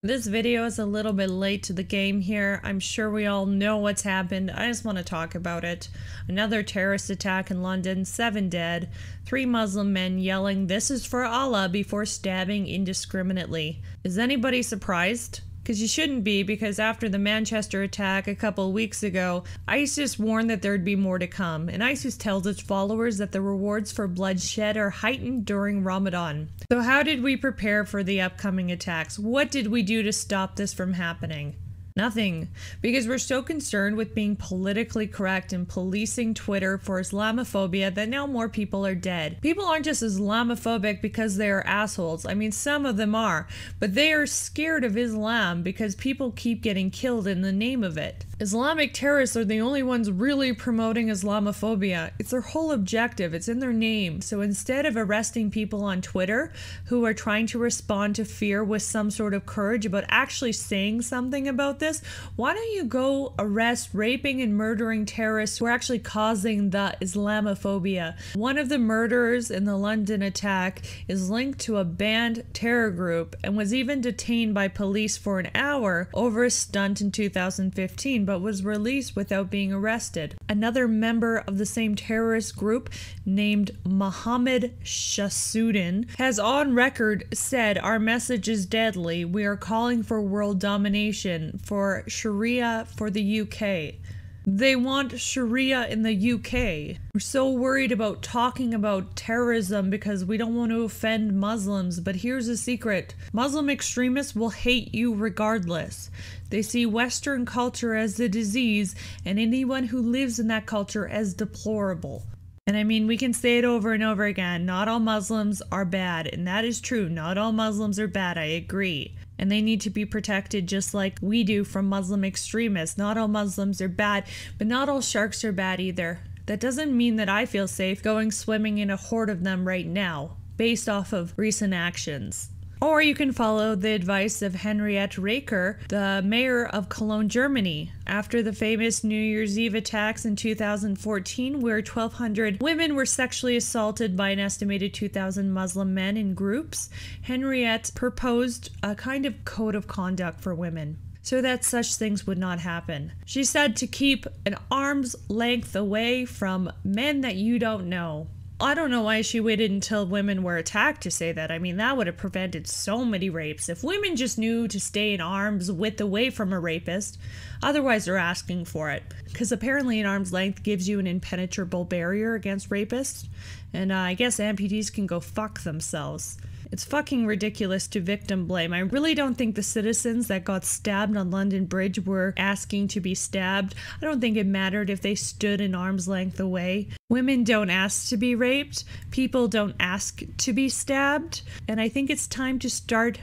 This video is a little bit late to the game here. I'm sure we all know what's happened. I just want to talk about it. Another terrorist attack in London, 7 dead, 3 Muslim men yelling, "This is for Allah," before stabbing indiscriminately. Is anybody surprised? Because you shouldn't be, because after the Manchester attack a couple weeks ago, ISIS warned that there'd be more to come, and ISIS tells its followers that the rewards for bloodshed are heightened during Ramadan. So how did we prepare for the upcoming attacks? What did we do to stop this from happening? Nothing, because we're so concerned with being politically correct and policing Twitter for Islamophobia that now more people are dead. People aren't just Islamophobic because they are assholes. I mean, some of them are, but they are scared of Islam because people keep getting killed in the name of it. Islamic terrorists are the only ones really promoting Islamophobia. It's their whole objective. It's in their name. So instead of arresting people on Twitter who are trying to respond to fear with some sort of courage about actually saying something about this, why don't you go arrest raping and murdering terrorists who are actually causing the Islamophobia? One of the murderers in the London attack is linked to a banned terror group and was even detained by police for an hour over a stunt in 2015, but was released without being arrested. Another member of the same terrorist group, named Mohammed Shahsudin, has on record said, "Our message is deadly. We are calling for world domination, for Sharia for the UK." They want Sharia in the UK. We're so worried about talking about terrorism because we don't want to offend Muslims, but here's a secret. Muslim extremists will hate you regardless. They see Western culture as a disease and anyone who lives in that culture as deplorable. And I mean, we can say it over and over again, not all Muslims are bad, and that is true. Not all Muslims are bad, I agree. And they need to be protected just like we do from Muslim extremists. Not all Muslims are bad, but not all sharks are bad either. That doesn't mean that I feel safe going swimming in a horde of them right now, based off of recent actions. Or you can follow the advice of Henriette Reker, the mayor of Cologne, Germany. After the famous New Year's Eve attacks in 2014, where 1,200 women were sexually assaulted by an estimated 2,000 Muslim men in groups, Henriette proposed a kind of code of conduct for women, so that such things would not happen. She said to keep an arm's length away from men that you don't know. I don't know why she waited until women were attacked to say that. I mean, that would have prevented so many rapes. If women just knew to stay in arm's width away from a rapist, otherwise they're asking for it. Because apparently an arm's length gives you an impenetrable barrier against rapists. And I guess amputees can go fuck themselves. It's fucking ridiculous to victim blame. I really don't think the citizens that got stabbed on London Bridge were asking to be stabbed. I don't think it mattered if they stood an arm's length away. Women don't ask to be raped. People don't ask to be stabbed. And I think it's time to start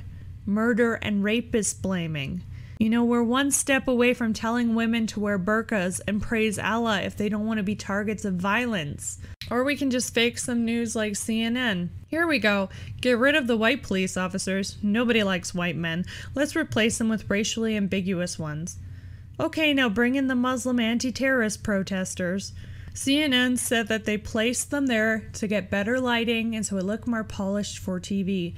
murder and rapist blaming. You know, we're one step away from telling women to wear burqas and praise Allah if they don't want to be targets of violence. Or we can just fake some news like CNN. Here we go. Get rid of the white police officers. Nobody likes white men. Let's replace them with racially ambiguous ones. Okay, now bring in the Muslim anti-terrorist protesters. CNN said that they placed them there to get better lighting and so it looked more polished for TV.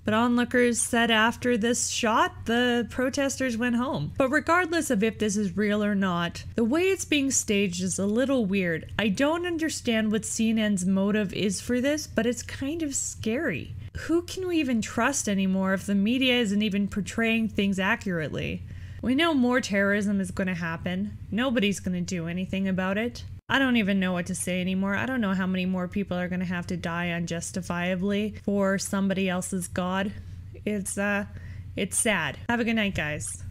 But onlookers said after this shot, the protesters went home. But regardless of if this is real or not, the way it's being staged is a little weird. I don't understand what CNN's motive is for this, but it's kind of scary. Who can we even trust anymore if the media isn't even portraying things accurately? We know more terrorism is going to happen. Nobody's going to do anything about it. I don't even know what to say anymore. I don't know how many more people are going to have to die unjustifiably for somebody else's God. It's sad. Have a good night, guys.